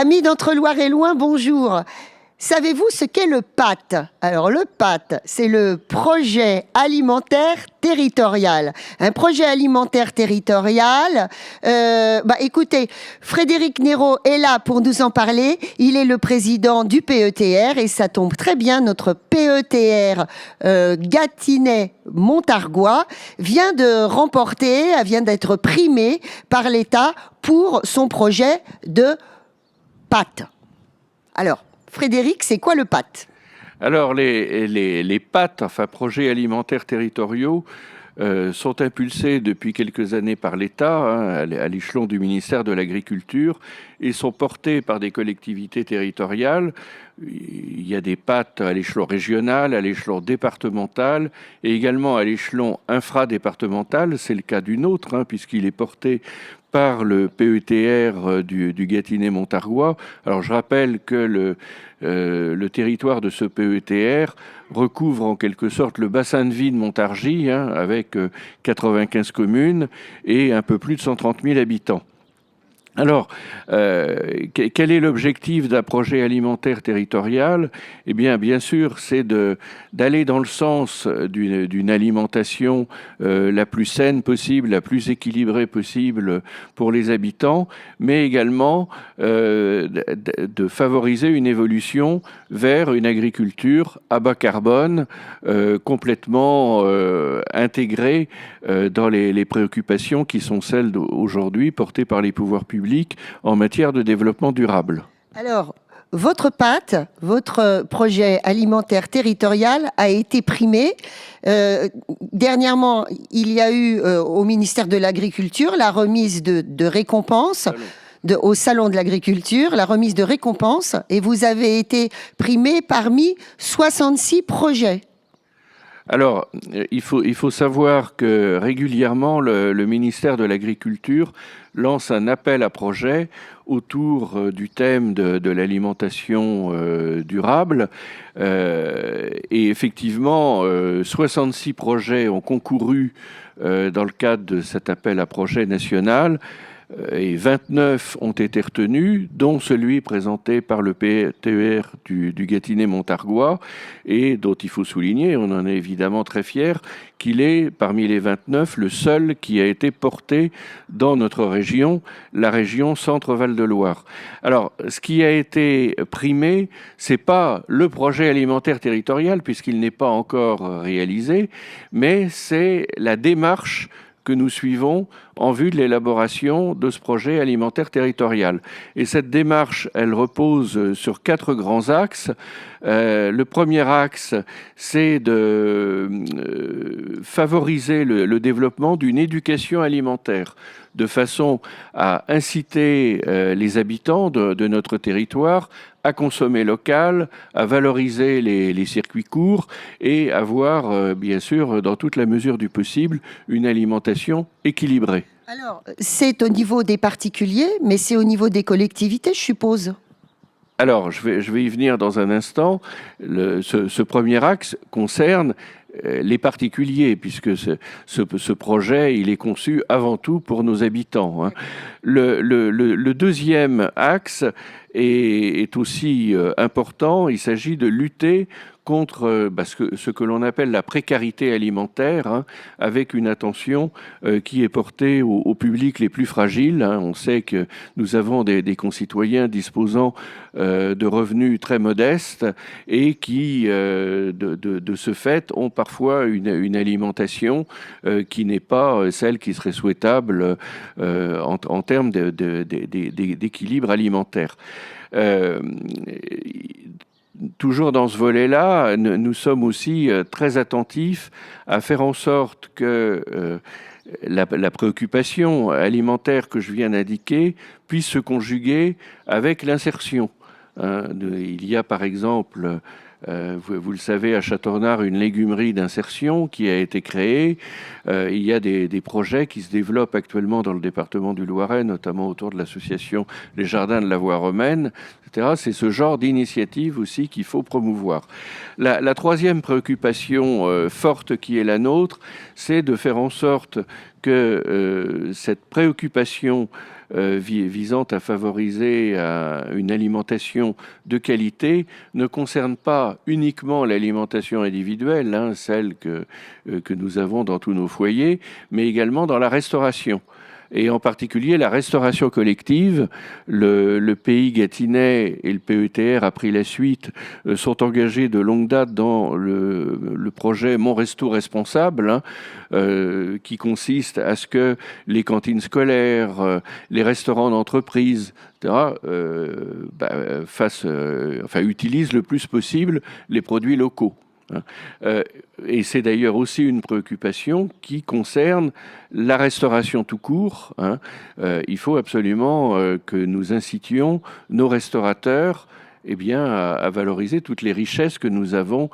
Amis d'Entre-Loire et Loing, bonjour. Savez-vous ce qu'est le PAT? Alors le PAT, c'est le projet alimentaire territorial. Un projet alimentaire territorial, écoutez, Frédéric Nérot est là pour nous en parler. Il est le président du PETR et ça tombe très bien, notre PETR Gâtinais-Montargois vient d'être primé par l'État pour son projet de PAT. Alors, Frédéric, c'est quoi le PAT? Alors, les PAT, enfin projets alimentaires territoriaux, sont impulsés depuis quelques années par l'État, à l'échelon du ministère de l'Agriculture, et sont portés par des collectivités territoriales. Il y a des PAT à l'échelon régional, à l'échelon départemental et également à l'échelon infradépartemental. C'est le cas du nôtre, puisqu'il est porté par le PETR du Gâtinais-Montargois. Alors je rappelle que le territoire de ce PETR recouvre en quelque sorte le bassin de vie de Montargis, avec 95 communes et un peu plus de 130 000 habitants. Alors, quel est l'objectif d'un projet alimentaire territorial? Eh bien sûr, c'est d'aller dans le sens d'une alimentation la plus saine possible, la plus équilibrée possible pour les habitants, mais également de favoriser une évolution vers une agriculture à bas carbone, complètement intégrée dans les préoccupations qui sont celles d'aujourd'hui portées par les pouvoirs publics en matière de développement durable. Alors, votre PAT, votre projet alimentaire territorial, a été primé. Dernièrement, il y a eu au ministère de l'Agriculture la remise de récompenses. Au Salon de l'Agriculture, la remise de récompenses, et vous avez été primé parmi 66 projets. Alors, il faut savoir que régulièrement, le ministère de l'Agriculture lance un appel à projets autour du thème de l'alimentation durable. Et effectivement, 66 projets ont concouru dans le cadre de cet appel à projets national. Et 29 ont été retenus, dont celui présenté par le PETR du Gâtinais-Montargois, et dont il faut souligner, on en est évidemment très fiers, qu'il est, parmi les 29, le seul qui a été porté dans notre région, la région Centre-Val de Loire. Alors, ce qui a été primé, c'est pas le projet alimentaire territorial, puisqu'il n'est pas encore réalisé, mais c'est la démarche que nous suivons en vue de l'élaboration de ce projet alimentaire territorial. Et cette démarche, elle repose sur 4 grands axes. Le premier axe, c'est de favoriser le développement d'une éducation alimentaire, de façon à inciter les habitants de notre territoire à consommer local, à valoriser les circuits courts et avoir, bien sûr, dans toute la mesure du possible, une alimentation équilibrée. Alors, c'est au niveau des particuliers, mais c'est au niveau des collectivités, je suppose. Alors, je vais y venir dans un instant. Ce premier axe concerne les particuliers, puisque ce projet, il est conçu avant tout pour nos habitants. Le deuxième axe est aussi important. Il s'agit de lutter contre ce que l'on appelle la précarité alimentaire, avec une attention qui est portée aux publics les plus fragiles. On sait que nous avons des concitoyens disposant de revenus très modestes et qui, de ce fait, ont parfois une alimentation qui n'est pas celle qui serait souhaitable en termes d'équilibre alimentaire. Toujours dans ce volet-là, nous sommes aussi très attentifs à faire en sorte que la préoccupation alimentaire que je viens d'indiquer puisse se conjuguer avec l'insertion. Il y a par exemple, vous le savez, à Châteaurnard, une légumerie d'insertion qui a été créée. Il y a des projets qui se développent actuellement dans le département du Loiret, notamment autour de l'association Les Jardins de la Voie Romaine, etc. C'est ce genre d'initiative aussi qu'il faut promouvoir. La troisième préoccupation forte qui est la nôtre, c'est de faire en sorte que cette préoccupation visant à favoriser une alimentation de qualité ne concerne pas uniquement l'alimentation individuelle, hein, celle que nous avons dans tous nos foyers, mais également dans la restauration. Et en particulier la restauration collective. Le pays Gâtinais et le PETR a pris la suite, sont engagés de longue date dans le projet Mon Resto Responsable, hein, qui consiste à ce que les cantines scolaires, les restaurants d'entreprise, etc., utilisent le plus possible les produits locaux. Et c'est d'ailleurs aussi une préoccupation qui concerne la restauration tout court. Hein. Il faut absolument que nous incitions nos restaurateurs à valoriser toutes les richesses que nous avons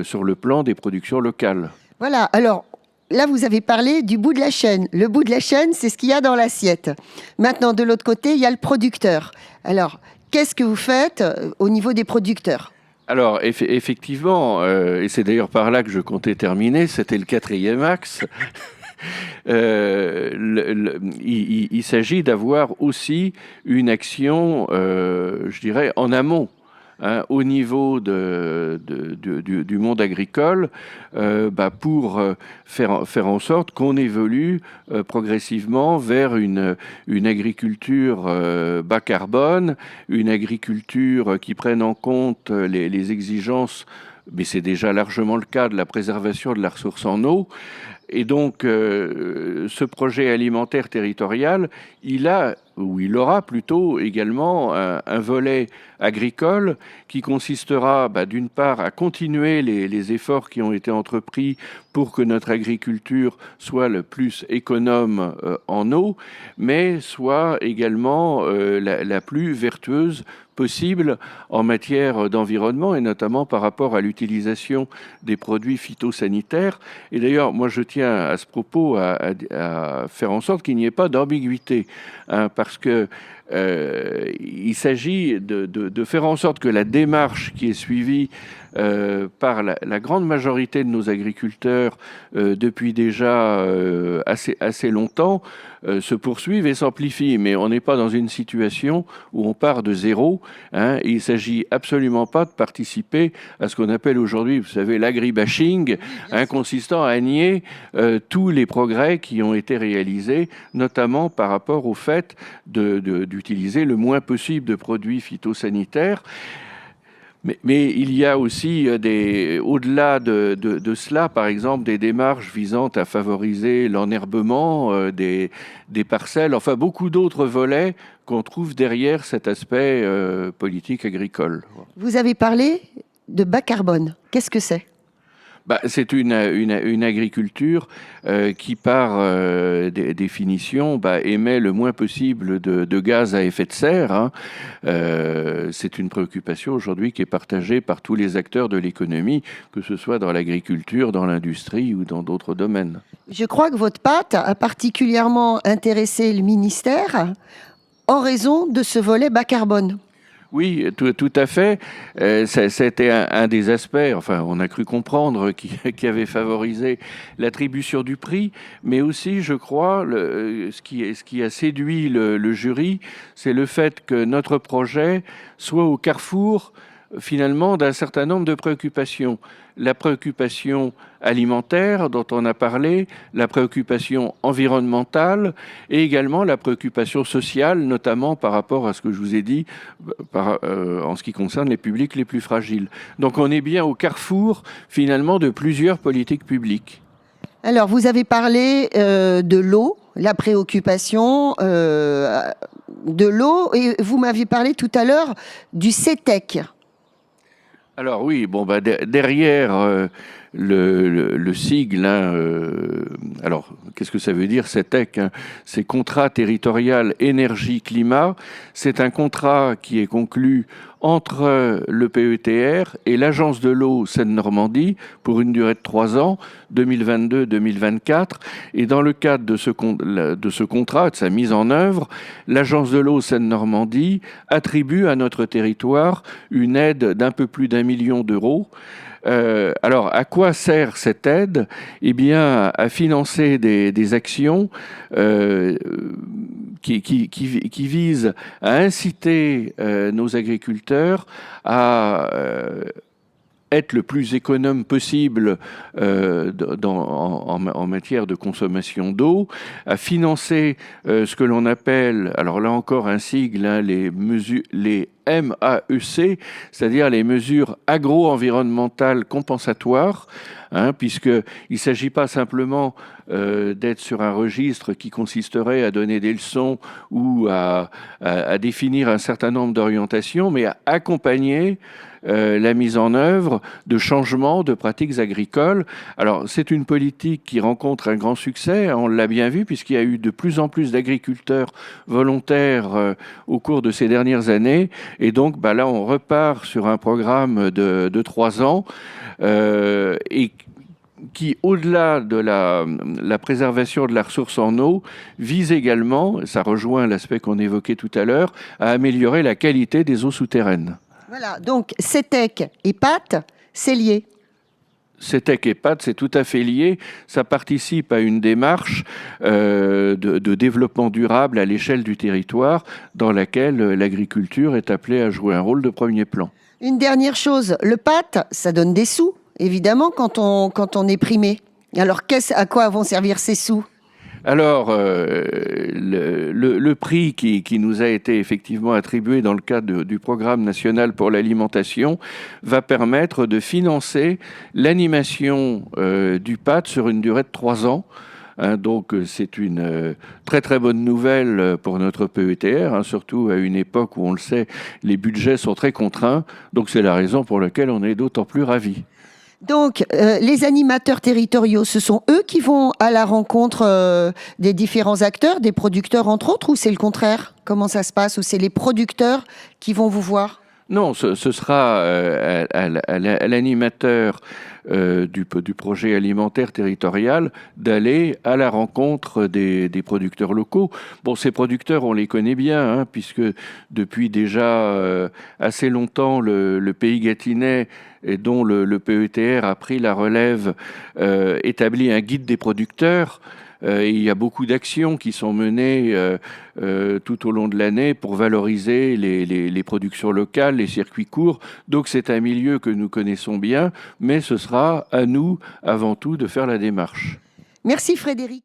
sur le plan des productions locales. Voilà, alors là vous avez parlé du bout de la chaîne. Le bout de la chaîne, c'est ce qu'il y a dans l'assiette. Maintenant, de l'autre côté, il y a le producteur. Alors, qu'est-ce que vous faites au niveau des producteurs ? Alors, effectivement, et c'est d'ailleurs par là que je comptais terminer, c'était le 4e axe. Il s'agit d'avoir aussi une action, je dirais, en amont. Hein, au niveau du monde agricole, pour faire en sorte qu'on évolue progressivement vers une agriculture bas carbone, une agriculture qui prenne en compte les exigences, mais c'est déjà largement le cas, de la préservation de la ressource en eau. Et donc, ce projet alimentaire territorial, il aura plutôt également un volet agricole qui consistera d'une part à continuer les efforts qui ont été entrepris pour que notre agriculture soit le plus économe en eau, mais soit également la plus vertueuse possible en matière d'environnement et notamment par rapport à l'utilisation des produits phytosanitaires. Et d'ailleurs, moi je tiens à ce propos à faire en sorte qu'il n'y ait pas d'ambiguïté, hein, parce que il s'agit de faire en sorte que la démarche qui est suivie par la grande majorité de nos agriculteurs depuis déjà assez longtemps se poursuive et s'amplifie. Mais on n'est pas dans une situation où on part de zéro. Hein. Il ne s'agit absolument pas de participer à ce qu'on appelle aujourd'hui, vous savez, l'agribashing, hein, consistant à nier tous les progrès qui ont été réalisés, notamment par rapport au fait d'utiliser le moins possible de produits phytosanitaires. Mais il y a aussi, au-delà de cela, par exemple, des démarches visant à favoriser l'enherbement des parcelles, enfin beaucoup d'autres volets qu'on trouve derrière cet aspect politique agricole. Vous avez parlé de bas carbone. Qu'est-ce que c'est ? C'est une agriculture qui, par définition, émet le moins possible de gaz à effet de serre. Hein. C'est une préoccupation aujourd'hui qui est partagée par tous les acteurs de l'économie, que ce soit dans l'agriculture, dans l'industrie ou dans d'autres domaines. Je crois que votre pâte a particulièrement intéressé le ministère en raison de ce volet bas carbone. Oui, tout à fait. C'était un des aspects, enfin, on a cru comprendre, qui avait favorisé l'attribution du prix, mais aussi, je crois, ce qui a séduit le jury, c'est le fait que notre projet soit au carrefour, finalement, d'un certain nombre de préoccupations. La préoccupation alimentaire dont on a parlé, la préoccupation environnementale et également la préoccupation sociale, notamment par rapport à ce que je vous ai dit en ce qui concerne les publics les plus fragiles. Donc on est bien au carrefour finalement de plusieurs politiques publiques. Alors vous avez parlé de l'eau, la préoccupation de l'eau, et vous m'aviez parlé tout à l'heure du CETEC. Alors oui, derrière le sigle, hein, alors qu'est-ce que ça veut dire CETEC, hein? C'est Contrat territorial énergie-climat. C'est un contrat qui est conclu entre le PETR et l'Agence de l'eau Seine-Normandie pour une durée de 3 ans, 2022-2024. Et dans le cadre de ce contrat, de sa mise en œuvre, l'Agence de l'eau Seine-Normandie attribue à notre territoire une aide d'un peu plus d'1 million d'euros Alors, à quoi sert cette aide? Eh bien, à financer des actions qui visent à inciter nos agriculteurs à être le plus économe possible en matière de consommation d'eau, à financer ce que l'on appelle, alors là encore un sigle, hein, les MAEC, c'est-à-dire les mesures agro-environnementales compensatoires, hein, puisqu'il ne s'agit pas simplement d'être sur un registre qui consisterait à donner des leçons ou à définir un certain nombre d'orientations, mais à accompagner la mise en œuvre de changements de pratiques agricoles. Alors, c'est une politique qui rencontre un grand succès, on l'a bien vu, puisqu'il y a eu de plus en plus d'agriculteurs volontaires au cours de ces dernières années. Et donc, là, on repart sur un programme de 3 ans et qui, au-delà de la préservation de la ressource en eau, vise également, ça rejoint l'aspect qu'on évoquait tout à l'heure, à améliorer la qualité des eaux souterraines. Voilà, donc CETEC et PAT, c'est lié. CETEC et PAT, c'est tout à fait lié. Ça participe à une démarche de développement durable à l'échelle du territoire dans laquelle l'agriculture est appelée à jouer un rôle de premier plan. Une dernière chose, le PAT, ça donne des sous, évidemment, quand on est primé. Alors, à quoi vont servir ces sous ? Alors, le prix qui nous a été effectivement attribué dans le cadre du programme national pour l'alimentation va permettre de financer l'animation du PAT sur une durée de 3 ans. Hein, donc c'est une très très bonne nouvelle pour notre PETR, hein, surtout à une époque où on le sait, les budgets sont très contraints. Donc c'est la raison pour laquelle on est d'autant plus ravis. Donc, les animateurs territoriaux, ce sont eux qui vont à la rencontre des différents acteurs, des producteurs entre autres, ou c'est le contraire? Comment ça se passe? Ou c'est les producteurs qui vont vous voir? Non, ce sera à l'animateur du projet alimentaire territorial d'aller à la rencontre des producteurs locaux. Bon, ces producteurs, on les connaît bien, hein, puisque depuis déjà assez longtemps, le Pays Gâtinais, et dont le PETR a pris la relève, établit un guide des producteurs. Il y a beaucoup d'actions qui sont menées tout au long de l'année pour valoriser les productions locales, les circuits courts. Donc c'est un milieu que nous connaissons bien, mais ce sera à nous, avant tout, de faire la démarche. Merci Frédéric.